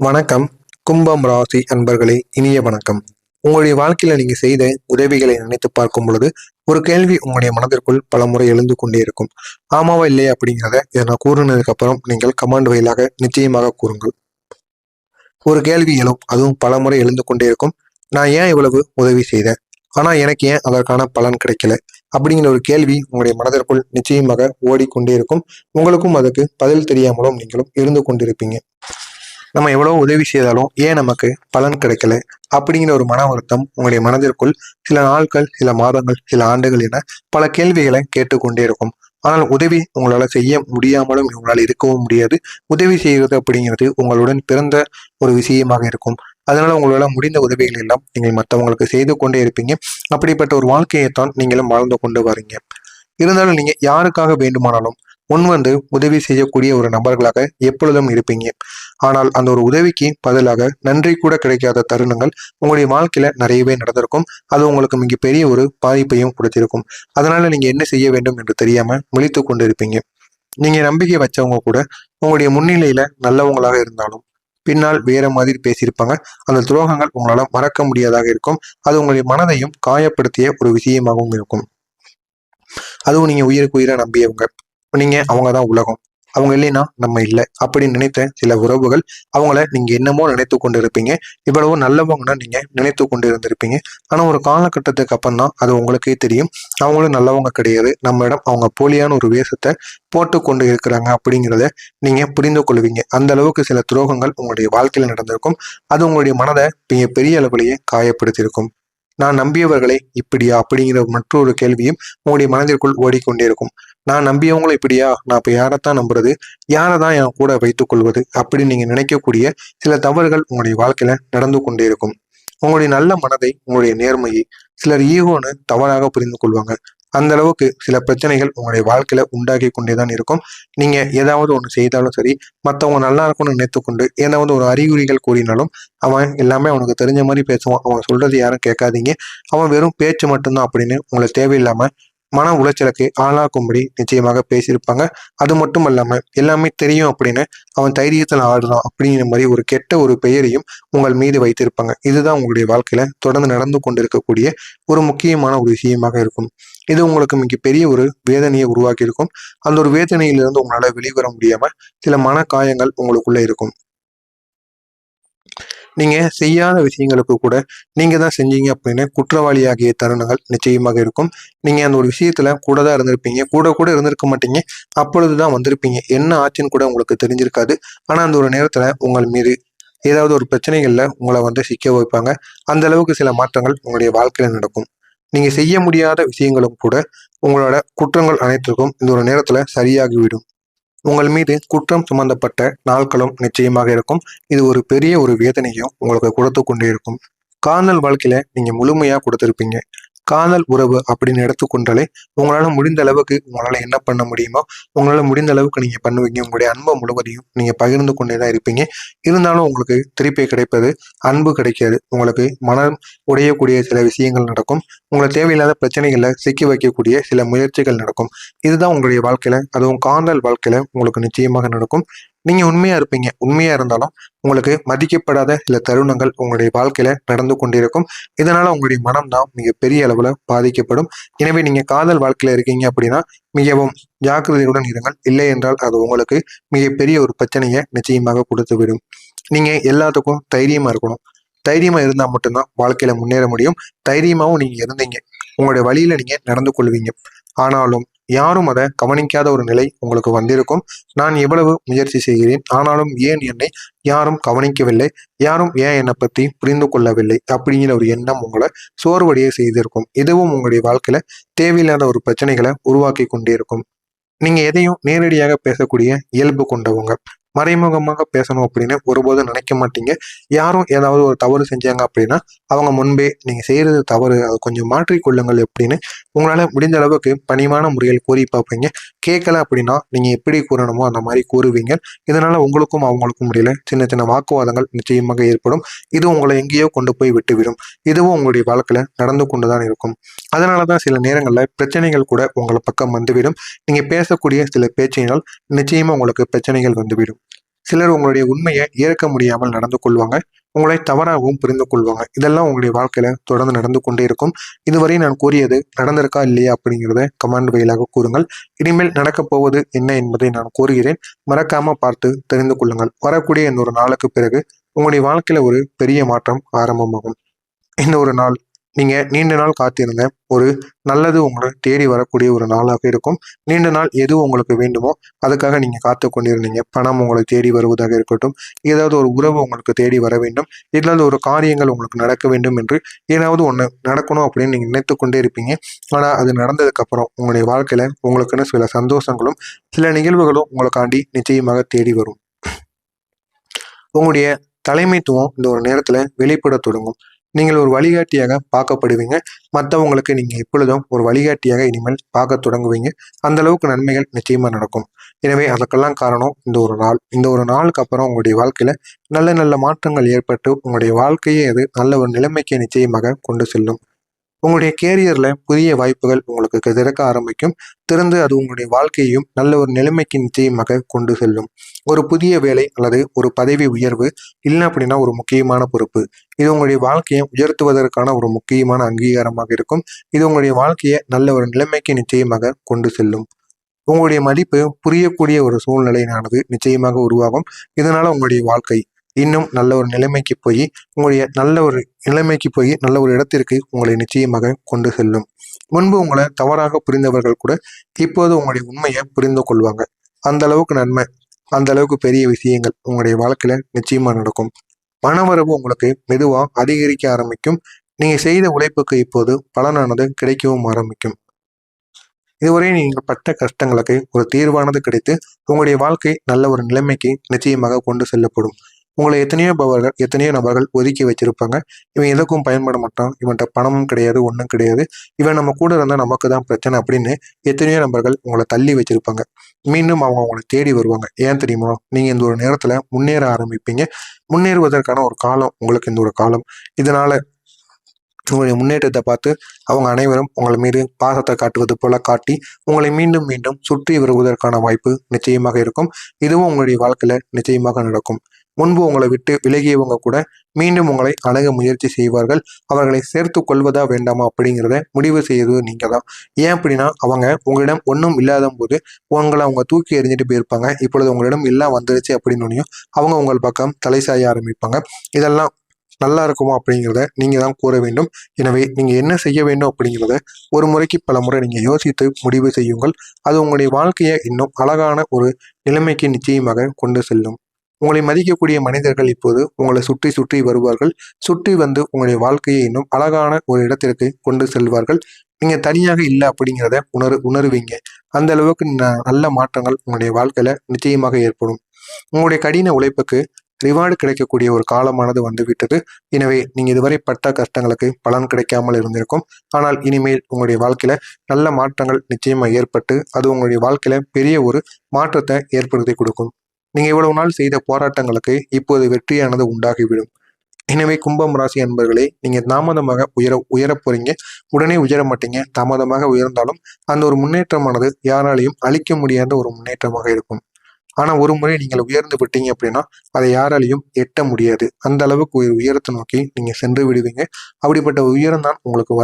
வணக்கம். கும்பம் ராசி அன்பர்களே, இனிய வணக்கம். உங்களுடைய வாழ்க்கையில நீங்க செய்த உதவிகளை நினைத்து பார்க்கும் பொழுது ஒரு கேள்வி உங்களுடைய மனதிற்குள் பல முறை எழுந்து கொண்டே இருக்கும். ஆமாவா இல்லையா அப்படிங்கிறத இதை நான் கூறினதுக்கு அப்புறம் நீங்கள் கமெண்ட் வாயிலாக நிச்சயமாக கூறுங்கள். ஒரு கேள்வி எழும், அதுவும் பல முறை எழுந்து கொண்டே இருக்கும். நான் ஏன் இவ்வளவு உதவி செய்தேன், ஆனா எனக்கு ஏன் அதற்கான பலன் கிடைக்கல அப்படிங்கிற ஒரு கேள்வி உங்களுடைய மனதிற்குள் நிச்சயமாக ஓடிக்கொண்டே இருக்கும். உங்களுக்கும் அதுக்கு பதில் தெரியாமலும் நீங்களும் இருந்து கொண்டிருப்பீங்க. நம்ம எவ்வளவு உதவி செய்தாலும் ஏன் நமக்கு பலன் கிடைக்கல அப்படிங்கிற ஒரு மன வருத்தம் உங்களுடைய மனதிற்குள் சில நாட்கள், சில மாதங்கள், சில ஆண்டுகள் என பல கேள்விகளை கேட்டுக்கொண்டே இருக்கும். ஆனால் உதவி உங்களால செய்ய முடியாமலும் உங்களால் இருக்கவும் முடியாது. உதவி செய்வது அப்படிங்கிறது உங்களுடன் பிறந்த ஒரு விஷயமாக இருக்கும். அதனால உங்களால முடிந்த உதவிகள் எல்லாம் நீங்கள் மற்றவங்களுக்கு செய்து கொண்டே இருப்பீங்க. அப்படிப்பட்ட ஒரு வாழ்க்கையைத்தான் நீங்களும் வாழ்ந்து கொண்டு வரீங்க. இருந்தாலும் நீங்க யாருக்காக வேண்டுமானாலும் முன்வந்து உதவி செய்யக்கூடிய ஒரு நபர்களாக எப்பொழுதும் இருப்பீங்க. ஆனால் அந்த ஒரு உதவிக்கு பதிலாக நன்றி கூட கிடைக்காத தருணங்கள் உங்களுடைய வாழ்க்கையில நிறையவே நடந்திருக்கும். அது உங்களுக்கு மிகப்பெரிய ஒரு பாதிப்பையும் கொடுத்திருக்கும். அதனால நீங்க என்ன செய்ய வேண்டும் என்று தெரியாம முழித்து கொண்டு இருப்பீங்க. நீங்க நம்பிக்கை வச்சவங்க கூட உங்களுடைய முன்னிலையில நல்லவங்களாக இருந்தாலும் பின்னால் வேற மாதிரி பேசியிருப்பாங்க. அந்த துரோகங்கள் உங்களால மறக்க முடியாதாக இருக்கும். அது உங்களுடைய மனதையும் காயப்படுத்திய ஒரு விஷயமாகவும் இருக்கும். அதுவும் நீங்க உயிருக்கு உயிரை நம்பியவங்க. நீங்க அவங்கதான் உலகம், அவங்க இல்லைன்னா நம்ம இல்லை அப்படின்னு நினைத்த சில உறவுகள் அவங்கள நீங்க என்னமோ நினைத்து கொண்டு இருப்பீங்க. இவ்வளவோ நல்லவங்கன்னா நீங்க நினைத்து கொண்டு இருந்திருப்பீங்க. ஆனா ஒரு காலகட்டத்துக்கு அப்புறம் தான் அது உங்களுக்கே தெரியும், அவங்களும் நல்லவங்க கிடையாது, நம்மிடம் அவங்க போலியான ஒரு வேஷத்தை போட்டு கொண்டு இருக்கிறாங்க அப்படிங்கிறத நீங்க புரிந்து கொள்வீங்க. அந்த அளவுக்கு சில துரோகங்கள் உங்களுடைய வாழ்க்கையில நடந்திருக்கும். அது உங்களுடைய மனதை பெரிய அளவிலேயே காயப்படுத்தியிருக்கும். நான் நம்பியவர்களை இப்படியா அப்படிங்கிற மற்றொரு கேள்வியும் உங்களுடைய மனதிற்குள் ஓடிக்கொண்டே இருக்கும். நான் நம்பியவங்களும் இப்படியா, நான் இப்ப யாரைத்தான் நம்புறது, யாரை தான் என் கூட வைத்துக் கொள்வது அப்படின்னு நீங்க நினைக்கக்கூடிய சில தவறுகள் உங்களுடைய வாழ்க்கையில நடந்து கொண்டே இருக்கும். உங்களுடைய நல்ல மனதை, உங்களுடைய நேர்மையை சிலர் ஈகோன்னு தவறாக புரிந்து கொள்வாங்க. அந்த அளவுக்கு சில பிரச்சனைகள் உங்களுடைய வாழ்க்கையில உண்டாகி கொண்டேதான் இருக்கும். நீங்க ஏதாவது ஒண்ணு செய்தாலும் சரி, மற்றவங்க நல்லா இருக்கும்னு நினைத்துக்கொண்டு ஏதாவது ஒரு அறிகுறிகள் கூறினாலும் அவன் எல்லாமே அவனுக்கு தெரிஞ்ச மாதிரி பேசுவான், அவன் சொல்றது யாரும் கேட்காதீங்க, அவன் வெறும் பேச்சு மட்டும்தான் அப்படின்னு உங்களை தேவையில்லாம மன உளைச்சலுக்கு ஆளாக்கும்படி நிச்சயமாக பேசியிருப்பாங்க. அது மட்டும் இல்லாம எல்லாமே தெரியும் அப்படின்னு அவன் தைரியத்துல ஆடுறான் அப்படிங்கிற மாதிரி ஒரு கெட்ட ஒரு பெயரையும் உங்கள் மீது வைத்திருப்பாங்க. இதுதான் உங்களுடைய வாழ்க்கையில தொடர்ந்து நடந்து கொண்டிருக்கக்கூடிய ஒரு முக்கியமான ஒரு விஷயமாக இருக்கும். இது உங்களுக்கு மிகப்பெரிய ஒரு வேதனையை உருவாக்கி இருக்கும். அந்த ஒரு வேதனையிலிருந்து உங்களால வெளிவர முடியாம சில மன காயங்கள் உங்களுக்குள்ள இருக்கும். நீங்க செய்யாத விஷயங்களுக்கு கூட நீங்க தான் செஞ்சீங்க அப்படின்னு குற்றவாளியாகிய தருணங்கள் நிச்சயமாக இருக்கும். நீங்க அந்த ஒரு விஷயத்துல கூட தான் இருந்திருப்பீங்க, கூட கூட இருந்திருக்க மாட்டீங்க. அப்பொழுதுதான் வந்திருப்பீங்க, என்ன ஆச்சுன்னு கூட உங்களுக்கு தெரிஞ்சிருக்காது. ஆனா அந்த ஒரு நேரத்துல உங்கள் மீது ஏதாவது ஒரு பிரச்சனைகள்ல உங்களை சிக்க வைப்பாங்க. அந்த அளவுக்கு சில மாற்றங்கள் உங்களுடைய வாழ்க்கையில நடக்கும். நீங்க செய்ய முடியாத விஷயங்களும் கூட உங்களோட குற்றங்கள் அனைத்திற்கும் இந்த ஒரு நேரத்துல சரியாகிவிடும். உங்கள் மீது குற்றம் சுமந்தப்பட்ட நாட்களும் நிச்சயமாக இருக்கும். இது ஒரு பெரிய ஒரு வேதனையும் உங்களுக்கு கொடுத்து கொண்டே இருக்கும். காதல் வாழ்க்கையில நீங்க முழுமையா கொடுத்திருப்பீங்க. காதல் உறவு அப்படின்னு எடுத்துக்கொண்டாலே உங்களால முடிந்த அளவுக்கு உங்களால என்ன பண்ண முடியுமோ உங்களால முடிந்த அளவுக்கு நீங்க பண்ணுவீங்க. உங்களுடைய அன்பை முழுவதையும் நீங்க பகிர்ந்து கொண்டேதான் இருப்பீங்க. இருந்தாலும் உங்களுக்கு திருப்பி கிடைப்பது அன்பு கிடைக்காது. உங்களுக்கு மனம் உடையக்கூடிய சில விஷயங்கள் நடக்கும். உங்களை தேவையில்லாத பிரச்சனைகளை சிக்கி வைக்கக்கூடிய சில முயற்சிகள் நடக்கும். இதுதான் உங்களுடைய வாழ்க்கையில, அதுவும் காதல் வாழ்க்கையில உங்களுக்கு நிச்சயமாக நடக்கும். நீங்க உண்மையா இருப்பீங்க. உண்மையா இருந்தாலும் உங்களுக்கு மதிக்கப்படாத சில தருணங்கள் உங்களுடைய வாழ்க்கையில நடந்து கொண்டிருக்கும். இதனால உங்களுடைய மனம் தான் மிக பெரிய அளவுல பாதிக்கப்படும். எனவே நீங்க காதல் வாழ்க்கையில இருக்கீங்க அப்படின்னா மிகவும் ஜாக்கிரதையுடன் இருங்கள். இல்லை என்றால் அது உங்களுக்கு மிகப்பெரிய ஒரு பிரச்சனையை நிச்சயமாக கொடுத்து விடும். நீங்க எல்லாத்துக்கும் தைரியமா இருக்கணும். தைரியமா இருந்தா மட்டும்தான் வாழ்க்கையில முன்னேற முடியும். தைரியமாவும் நீங்க இருந்தீங்க, உங்களுடைய வழியில நீங்க நடந்து கொள்வீங்க. ஆனாலும் யாரும் அதை கவனிக்காத ஒரு நிலை உங்களுக்கு வந்திருக்கும். நான் எவ்வளவு முயற்சி செய்கிறேன், ஆனாலும் ஏன் என்னை யாரும் கவனிக்கவில்லை, யாரும் ஏன் என்னை பத்தி புரிந்து கொள்ளவில்லை அப்படிங்கிற ஒரு எண்ணம் உங்களை சோர்வடைய செய்திருக்கும். இதுவும் உங்களுடைய வாழ்க்கையில தேவையில்லாத ஒரு பிரச்சனைகளை உருவாக்கி கொண்டே இருக்கும். நீங்க எதையும் நேரடியாக பேசக்கூடிய இயல்பு கொண்டவங்க. மறைமுகமாக பேசணும் அப்படின்னு ஒருபோதும் நினைக்க மாட்டீங்க. யாரும் ஏதாவது ஒரு தவறு செஞ்சாங்க அப்படின்னா அவங்க முன்பே நீங்க செய்யறது தவறு, அதை கொஞ்சம் மாற்றிக்கொள்ளுங்கள் அப்படின்னு உங்களால முடிந்த அளவுக்கு பணிவான முறையில் கூறி பார்ப்பீங்க. கேட்கல அப்படின்னா நீங்க எப்படி கூறணுமோ அந்த மாதிரி கூறுவீங்க. இதனால உங்களுக்கும் அவங்களுக்கும் முடியல சின்ன சின்ன வாக்குவாதங்கள் நிச்சயமாக ஏற்படும். இது உங்களை எங்கேயோ கொண்டு போய் விட்டுவிடும். இதுவும் உங்களுடைய வாழ்க்கையில நடந்து கொண்டுதான் இருக்கும். அதனாலதான் சில நேரங்கள்ல பிரச்சனைகள் கூட உங்களை பக்கம் வந்துவிடும். நீங்க பேசக்கூடிய சில பேச்சினால் நிச்சயமா உங்களுக்கு பிரச்சனைகள் வந்துவிடும். சிலர் உங்களுடைய உண்மையை ஏற்க முடியாமல் நடந்து கொள்வாங்க. உங்களை தவறாகவும் புரிந்து கொள்வாங்க. இதெல்லாம் உங்களுடைய வாழ்க்கையில தொடர்ந்து நடந்து கொண்டே இருக்கும். இதுவரை நான் கூறியது நடந்திருக்கா இல்லையா அப்படிங்கிறத கமெண்ட் வாயிலாக கூறுங்கள். இனிமேல் நடக்கப் போவது என்ன என்பதை நான் கூறுகிறேன். மறக்காம பார்த்து தெரிந்து கொள்ளுங்கள். வரக்கூடிய இந்த ஒரு நாளுக்கு பிறகு உங்களுடைய வாழ்க்கையில ஒரு பெரிய மாற்றம் ஆரம்பமாகும். இந்த ஒரு நாள் நீங்க நீண்ட நாள் காத்திருந்த ஒரு நல்லது உங்களை தேடி வரக்கூடிய ஒரு நாளாக இருக்கும். நீண்ட நாள் எது உங்களுக்கு வேண்டுமோ அதுக்காக நீங்க காத்து கொண்டிருந்தீங்க. பணம் உங்களை தேடி வருவதாக இருக்கட்டும், ஏதாவது ஒரு உறவு உங்களுக்கு தேடி வர வேண்டும், ஏதாவது ஒரு காரியங்கள் உங்களுக்கு நடக்க வேண்டும் என்று ஏதாவது ஒன்று நடக்கணும் அப்படின்னு நீங்க நினைத்து கொண்டே இருப்பீங்க. ஆனா அது நடந்ததுக்கு அப்புறம் உங்களுடைய வாழ்க்கையில உங்களுக்குன்னு சில சந்தோஷங்களும் சில நிகழ்வுகளும் உங்களுக்காண்டி நிச்சயமாக தேடி வரும். உங்களுடைய தலைமைத்துவம் இந்த ஒரு நேரத்துல வெளிப்பட தொடங்கும். நீங்கள் ஒரு வழிகாட்டியாக பார்க்கப்படுவீங்க. மற்றவங்களுக்கு நீங்க எப்பொழுதும் ஒரு வழிகாட்டியாக இனிமேல் பார்க்க தொடங்குவீங்க. அந்த அளவுக்கு நன்மைகள் நிச்சயமா நடக்கும். எனவே அதற்கெல்லாம் காரணம் இந்த ஒரு நாள். இந்த ஒரு நாளுக்கு அப்புறம் உங்களுடைய வாழ்க்கையில நல்ல நல்ல மாற்றங்கள் ஏற்பட்டு உங்களுடைய வாழ்க்கையை அது நல்ல ஒரு நிலைமைக்கு நிச்சயமாக கொண்டு செல்லும். உங்களுடைய கேரியர்ல புதிய வாய்ப்புகள் உங்களுக்கு திறக்க ஆரம்பிக்கும். திறந்து அது உங்களுடைய வாழ்க்கையையும் நல்ல ஒரு நிலைமைக்கு நிச்சயமாக கொண்டு செல்லும். ஒரு புதிய வேலை அல்லது ஒரு பதவி உயர்வு இல்லை அப்படின்னா ஒரு முக்கியமான பொறுப்பு. இது உங்களுடைய வாழ்க்கையை உயர்த்துவதற்கான ஒரு முக்கியமான அங்கீகாரமாக இருக்கும். இது உங்களுடைய வாழ்க்கையை நல்ல ஒரு நிலைமைக்கு நிச்சயமாக கொண்டு செல்லும். உங்களுடைய மதிப்பு புரியக்கூடிய ஒரு சூழ்நிலையானது நிச்சயமாக உருவாகும். இதனால உங்களுடைய வாழ்க்கை இன்னும் நல்ல ஒரு நிலைமைக்கு போய் நல்ல ஒரு இடத்திற்கு உங்களை நிச்சயமாக கொண்டு செல்லும். முன்பு உங்களை தவறாக புரிந்தவர்கள் கூட இப்போது உங்களுடைய உண்மையை புரிந்து கொள்வாங்க. அந்த அளவுக்கு நன்மை, அந்த அளவுக்கு பெரிய விஷயங்கள் உங்களுடைய வாழ்க்கையில நிச்சயமா நடக்கும். பணவரவு உங்களுக்கு மெதுவா அதிகரிக்க ஆரம்பிக்கும். நீங்க செய்த உழைப்புக்கு இப்போது பலனானது கிடைக்கவும் ஆரம்பிக்கும். இதுவரை நீங்கள் பட்ட கஷ்டங்களுக்கு ஒரு தீர்வானது கிடைத்து உங்களுடைய வாழ்க்கை நல்ல ஒரு நிலைமைக்கு நிச்சயமாக கொண்டு செல்லப்படும். உங்களை எத்தனையோ நபர்கள் ஒதுக்கி வச்சிருப்பாங்க. இவன் எதுக்கும் பயன்பட மாட்டான், இவன்கிட்ட பணமும் கிடையாது, ஒன்றும் கிடையாது, இவன் நம்ம கூட இருந்தால் நமக்கு தான் பிரச்சனை அப்படின்னு எத்தனையோ நபர்கள் உங்களை தள்ளி வச்சிருப்பாங்க. மீண்டும் அவங்க உங்களை தேடி வருவாங்க. ஏன் தெரியுமா? நீங்க இந்த ஒரு நேரத்துல முன்னேற ஆரம்பிப்பீங்க. முன்னேறுவதற்கான ஒரு காலம் உங்களுக்கு இந்த ஒரு காலம். இதனால உங்களுடைய முன்னேற்றத்தை பார்த்து அவங்க அனைவரும் உங்கள் மீது பாசத்தை காட்டுவது போல காட்டி உங்களை மீண்டும் மீண்டும் சுற்றி வருவதற்கான வாய்ப்பு நிச்சயமாக இருக்கும். இதுவும் உங்களுடைய வாழ்க்கையில நிச்சயமாக நடக்கும். முன்பு உங்களை விட்டு விலகியவங்க கூட மீண்டும் உங்களை அணுக முயற்சி செய்வார்கள். அவர்களை சேர்த்து கொள்வதா வேண்டாமா அப்படிங்கிறத முடிவு செய்வது நீங்க தான். ஏன் அப்படின்னா அவங்க உங்களிடம் ஒன்றும் இல்லாத போது உங்களை அவங்க தூக்கி எறிஞ்சிட்டு போயிருப்பாங்க. இப்பொழுது உங்களிடம் எல்லாம் வந்துருச்சு அப்படின்னு அவங்க உங்கள் பக்கம் தலை சாய ஆரம்பிப்பாங்க. இதெல்லாம் நல்லா இருக்குமா அப்படிங்கிறத நீங்க தான் கூற வேண்டும். எனவே நீங்க என்ன செய்ய வேண்டும் அப்படிங்கிறத ஒரு முறைக்கு பல முறை நீங்க யோசித்து முடிவு செய்யுங்கள். அது உங்களுடைய வாழ்க்கையை இன்னும் அழகான ஒரு நிலைமைக்கு நிச்சயமாக கொண்டு செல்லும். உங்களை மதிக்கக்கூடிய மனிதர்கள் இப்போது உங்களை சுற்றி சுற்றி வருவார்கள். சுற்றி வந்து உங்களுடைய வாழ்க்கையை இன்னும் அழகான ஒரு இடத்திற்கு கொண்டு செல்வார்கள். நீங்க தனியாக இல்லை அப்படிங்கிறத உணருவீங்க. அந்த அளவுக்கு நல்ல மாற்றங்கள் உங்களுடைய வாழ்க்கையில நிச்சயமாக ஏற்படும். உங்களுடைய கடின உழைப்புக்கு ரிவார்டு கிடைக்கக்கூடிய ஒரு காலமானது வந்துவிட்டது. எனவே நீங்க இதுவரை பட்ட கஷ்டங்களுக்கு பலன் கிடைக்காமல் இருந்திருக்கும். ஆனால் இனிமேல் உங்களுடைய வாழ்க்கையில நல்ல மாற்றங்கள் நிச்சயமா ஏற்பட்டு அது உங்களுடைய வாழ்க்கையில பெரிய ஒரு மாற்றத்தை ஏற்படுத்தி கொடுக்கும். நீங்க இவ்வளவு நாள் செய்த போராட்டங்களுக்கு இப்போது வெற்றியானது உண்டாகிவிடும். எனவே கும்பம் ராசி அன்பர்களே, நீங்க தாமதமாக உயர போறீங்க. உடனே உயர மாட்டீங்க. தாமதமாக உயர்ந்தாலும் அந்த ஒரு முன்னேற்றமானது யாராலையும் அழிக்க முடியாத ஒரு முன்னேற்றமாக இருக்கும். ஆனா ஒரு முறை நீங்கள் உயர்ந்து விட்டீங்க அப்படின்னா அதை யாராலையும் எட்ட முடியாது. அந்த அளவுக்கு ஒரு உயரத்தை நோக்கி நீங்க சென்று விடுவீங்க. அப்படிப்பட்ட உயரம் தான் உங்களுக்கு